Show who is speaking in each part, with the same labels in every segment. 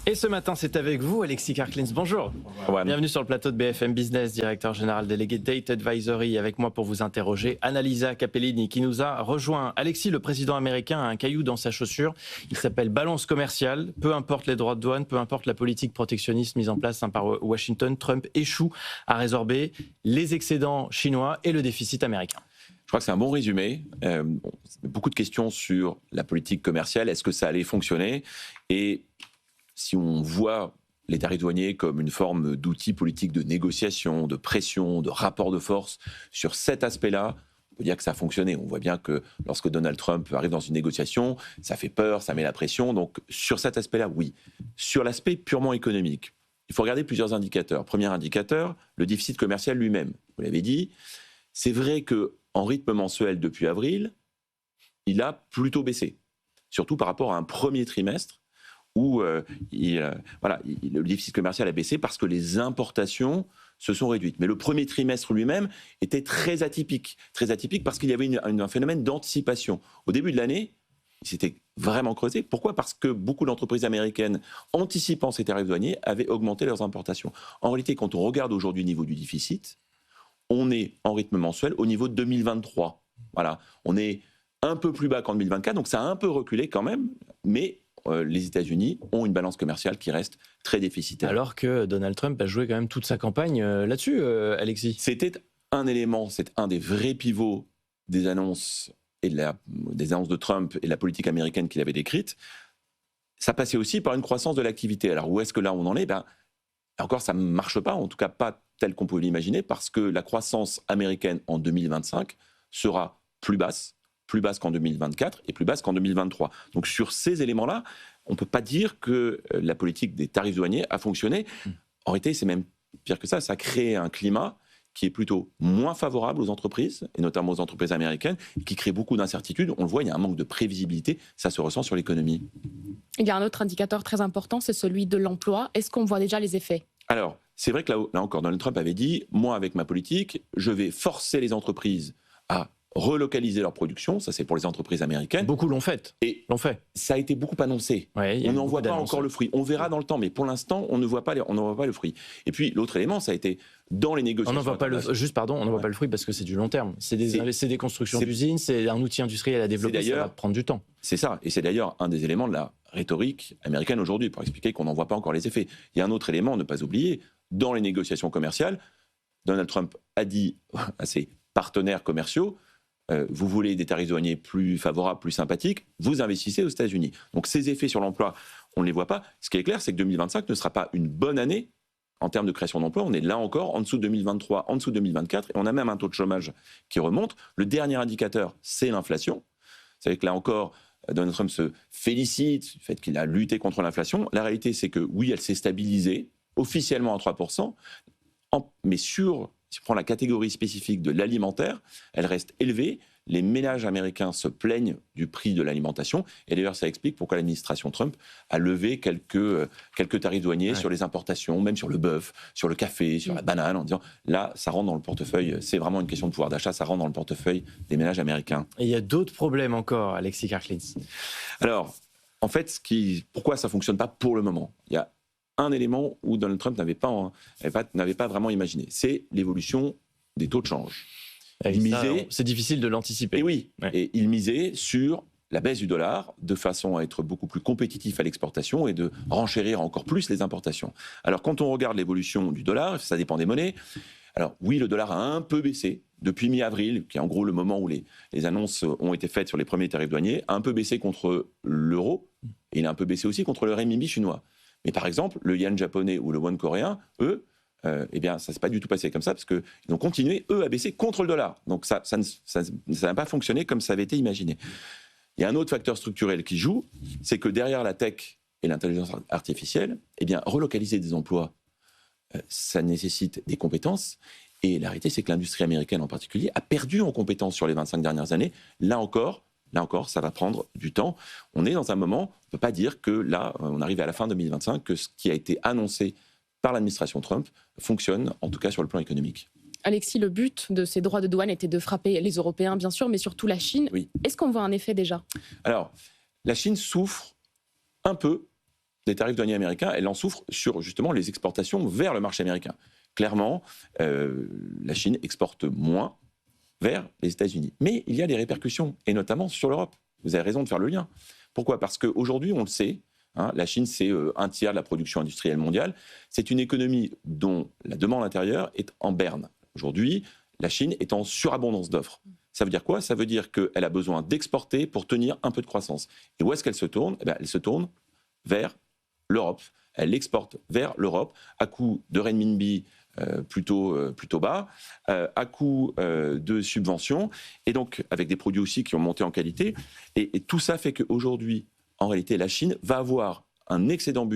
Speaker 1: Et ce matin, c'est avec vous, Alexis Karklins. Bonjour. Bienvenue sur le plateau de BFM Business, directeur général délégué Date Advisory. Avec moi pour vous interroger, Annalisa Capellini, qui nous a rejoint. Alexis, le président américain, a un caillou dans sa chaussure. Il s'appelle balance commerciale. Peu importe les droits de douane, peu importe la politique protectionniste mise en place par Washington, Trump échoue à résorber les excédents chinois et le déficit américain.
Speaker 2: Je crois que c'est un bon résumé. Beaucoup de questions sur la politique commerciale. Est-ce que ça allait fonctionner ? Et si on voit les tarifs douaniers comme une forme d'outil politique de négociation, de pression, de rapport de force, sur cet aspect-là, on peut dire que ça a fonctionné. On voit bien que lorsque Donald Trump arrive dans une négociation, ça fait peur, ça met la pression. Donc sur cet aspect-là, oui. Sur l'aspect purement économique, il faut regarder plusieurs indicateurs. Premier indicateur, le déficit commercial lui-même. Vous l'avez dit, c'est vrai qu'en rythme mensuel depuis avril, il a plutôt baissé. Surtout par rapport à un premier trimestre où le déficit commercial a baissé parce que les importations se sont réduites. Mais le premier trimestre lui-même était très atypique parce qu'il y avait un phénomène d'anticipation. Au début de l'année, il s'était vraiment creusé. Pourquoi ? Parce que beaucoup d'entreprises américaines, anticipant ces tarifs douaniers, avaient augmenté leurs importations. En réalité, quand on regarde aujourd'hui le niveau du déficit, on est en rythme mensuel au niveau de 2023. Voilà, on est un peu plus bas qu'en 2024, donc ça a un peu reculé quand même, mais les États-Unis ont une balance commerciale qui reste très déficitaire.
Speaker 1: Alors que Donald Trump a joué quand même toute sa campagne là-dessus, Alexis.
Speaker 2: C'était un élément, c'est un des vrais pivots des annonces des annonces de Trump et de la politique américaine qu'il avait décrite. Ça passait aussi par une croissance de l'activité. Alors où est-ce que là on en est ? Encore, ça ne marche pas, en tout cas pas tel qu'on pouvait l'imaginer, parce que la croissance américaine en 2025 sera plus basse qu'en 2024 et plus basse qu'en 2023. Donc sur ces éléments-là, on ne peut pas dire que la politique des tarifs douaniers a fonctionné. En réalité, c'est même pire que ça. Ça crée un climat qui est plutôt moins favorable aux entreprises, et notamment aux entreprises américaines, qui crée beaucoup d'incertitudes. On le voit, il y a un manque de prévisibilité. Ça se ressent sur l'économie.
Speaker 3: Il y a un autre indicateur très important, c'est celui de l'emploi. Est-ce qu'on voit déjà les effets ?
Speaker 2: Alors, c'est vrai que là encore, Donald Trump avait dit, moi, avec ma politique, je vais forcer les entreprises à relocaliser leur production. Ça, c'est pour les entreprises américaines.
Speaker 1: Beaucoup l'ont fait. Ça
Speaker 2: a été beaucoup annoncé.
Speaker 1: Ouais,
Speaker 2: on n'en voit pas encore le fruit. On verra dans le temps, mais pour l'instant, on ne voit pas le fruit. Et puis, l'autre élément, ça a été dans les négociations.
Speaker 1: On n'en voit pas le fruit parce que c'est du long terme. C'est des constructions d'usines, c'est un outil industriel à développer, ça va prendre du temps.
Speaker 2: C'est ça. Et c'est d'ailleurs un des éléments de la rhétorique américaine aujourd'hui, pour expliquer qu'on n'en voit pas encore les effets. Il y a un autre élément à ne pas oublier. Dans les négociations commerciales, Donald Trump a dit à ses partenaires commerciaux, vous voulez des tarifs douaniers plus favorables, plus sympathiques, vous investissez aux États-Unis. Donc ces effets sur l'emploi, on ne les voit pas. Ce qui est clair, c'est que 2025 ne sera pas une bonne année en termes de création d'emplois. On est là encore en dessous de 2023, en dessous de 2024, et on a même un taux de chômage qui remonte. Le dernier indicateur, c'est l'inflation. Vous savez que là encore, Donald Trump se félicite du fait qu'il a lutté contre l'inflation. La réalité, c'est que oui, elle s'est stabilisée officiellement à 3%, mais si on prend la catégorie spécifique de l'alimentaire, elle reste élevée. Les ménages américains se plaignent du prix de l'alimentation. Et d'ailleurs, ça explique pourquoi l'administration Trump a levé quelques tarifs douaniers sur les importations, même sur le bœuf, sur le café, sur la banane, en disant là, ça rentre dans le portefeuille. C'est vraiment une question de pouvoir d'achat, ça rentre dans le portefeuille des ménages américains.
Speaker 1: Et il y a d'autres problèmes encore, Alexis Karklins.
Speaker 2: Alors, en fait, pourquoi ça ne fonctionne pas pour le moment ? Il y a un élément où Donald Trump n'avait pas vraiment imaginé, c'est l'évolution des taux de change.
Speaker 1: C'est difficile de l'anticiper.
Speaker 2: Et oui, et il misait sur la baisse du dollar de façon à être beaucoup plus compétitif à l'exportation et de renchérir encore plus les importations. Alors quand on regarde l'évolution du dollar, ça dépend des monnaies. Alors oui, le dollar a un peu baissé depuis mi-avril, qui est en gros le moment où les annonces ont été faites sur les premiers tarifs douaniers, a un peu baissé contre l'euro, et il a un peu baissé aussi contre le renminbi chinois. Mais par exemple, le yen japonais ou le won coréen, eux, eh bien, ça ne s'est pas du tout passé comme ça, parce qu'ils ont continué, eux, à baisser contre le dollar. Donc ça n'a pas fonctionné comme ça avait été imaginé. Il y a un autre facteur structurel qui joue, c'est que derrière la tech et l'intelligence artificielle, eh bien, relocaliser des emplois, ça nécessite des compétences. Et la réalité, c'est que l'industrie américaine en particulier a perdu en compétences sur les 25 dernières années. Là encore, ça va prendre du temps. On est dans un moment, on ne peut pas dire que là, on arrive à la fin 2025, que ce qui a été annoncé par l'administration Trump fonctionne, en tout cas sur le plan économique.
Speaker 3: Alexis, le but de ces droits de douane était de frapper les Européens, bien sûr, mais surtout la Chine.
Speaker 2: Oui.
Speaker 3: Est-ce qu'on voit un effet déjà ?
Speaker 2: Alors, la Chine souffre un peu des tarifs douaniers américains, elle en souffre sur justement les exportations vers le marché américain. Clairement, la Chine exporte moins vers les États-Unis. Mais il y a des répercussions, et notamment sur l'Europe. Vous avez raison de faire le lien. Pourquoi ? Parce qu'aujourd'hui, on le sait, la Chine, c'est un tiers de la production industrielle mondiale. C'est une économie dont la demande intérieure est en berne. Aujourd'hui, la Chine est en surabondance d'offres. Ça veut dire quoi ? Ça veut dire qu'elle a besoin d'exporter pour tenir un peu de croissance. Et où est-ce qu'elle se tourne ? Elle se tourne vers l'Europe. Elle exporte vers l'Europe à coût de renminbi plutôt bas, à coût de subventions, et donc avec des produits aussi qui ont monté en qualité. Et tout ça fait qu'aujourd'hui, en réalité, la Chine va avoir un excédent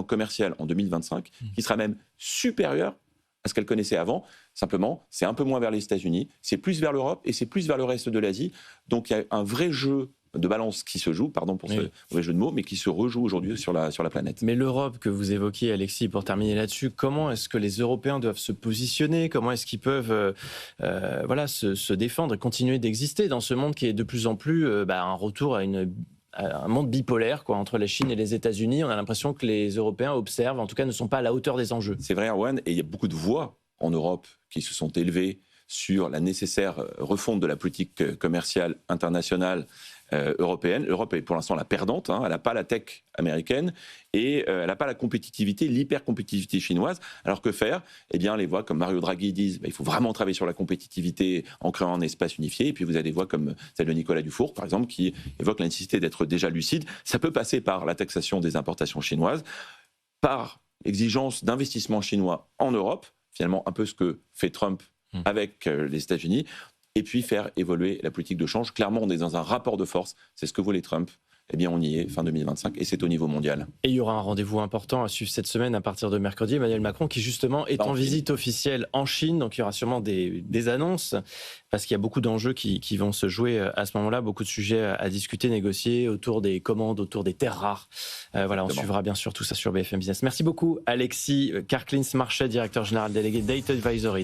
Speaker 2: commercial en 2025 qui sera même supérieur à ce qu'elle connaissait avant. Simplement, c'est un peu moins vers les États-Unis, c'est plus vers l'Europe et c'est plus vers le reste de l'Asie. Donc il y a un vrai jeu de balance qui se joue, pardon pour ce mauvais jeu de mots, mais qui se rejoue aujourd'hui sur la planète.
Speaker 1: Mais l'Europe que vous évoquiez, Alexis, pour terminer là-dessus, comment est-ce que les Européens doivent se positionner ? Comment est-ce qu'ils peuvent se défendre et continuer d'exister dans ce monde qui est de plus en plus un retour à un monde bipolaire entre la Chine et les États-Unis ? On a l'impression que les Européens observent, en tout cas ne sont pas à la hauteur des enjeux.
Speaker 2: C'est vrai, Erwan, et il y a beaucoup de voix en Europe qui se sont élevées sur la nécessaire refonte de la politique commerciale internationale européenne. L'Europe est pour l'instant la perdante, elle n'a pas la tech américaine et elle n'a pas la compétitivité, l'hyper-compétitivité chinoise. Alors que faire ? Eh bien, les voix comme Mario Draghi disent il faut vraiment travailler sur la compétitivité en créant un espace unifié. Et puis vous avez des voix comme celle de Nicolas Dufour, par exemple, qui évoque la nécessité d'être déjà lucide. Ça peut passer par la taxation des importations chinoises, par l'exigence d'investissement chinois en Europe, finalement un peu ce que fait Trump avec les États-Unis, et puis faire évoluer la politique de change. Clairement, on est dans un rapport de force, c'est ce que voulait Trump. Eh bien, on y est, fin 2025, et c'est au niveau mondial.
Speaker 1: Et il y aura un rendez-vous important à suivre cette semaine à partir de mercredi. Emmanuel Macron qui, justement, est en visite officielle en Chine. Donc, il y aura sûrement des annonces, parce qu'il y a beaucoup d'enjeux qui vont se jouer à ce moment-là. Beaucoup de sujets à discuter, négocier autour des commandes, autour des terres rares. On suivra bien sûr tout ça sur BFM Business. Merci beaucoup, Alexis Karklins-Marchais, directeur général délégué Data Advisory.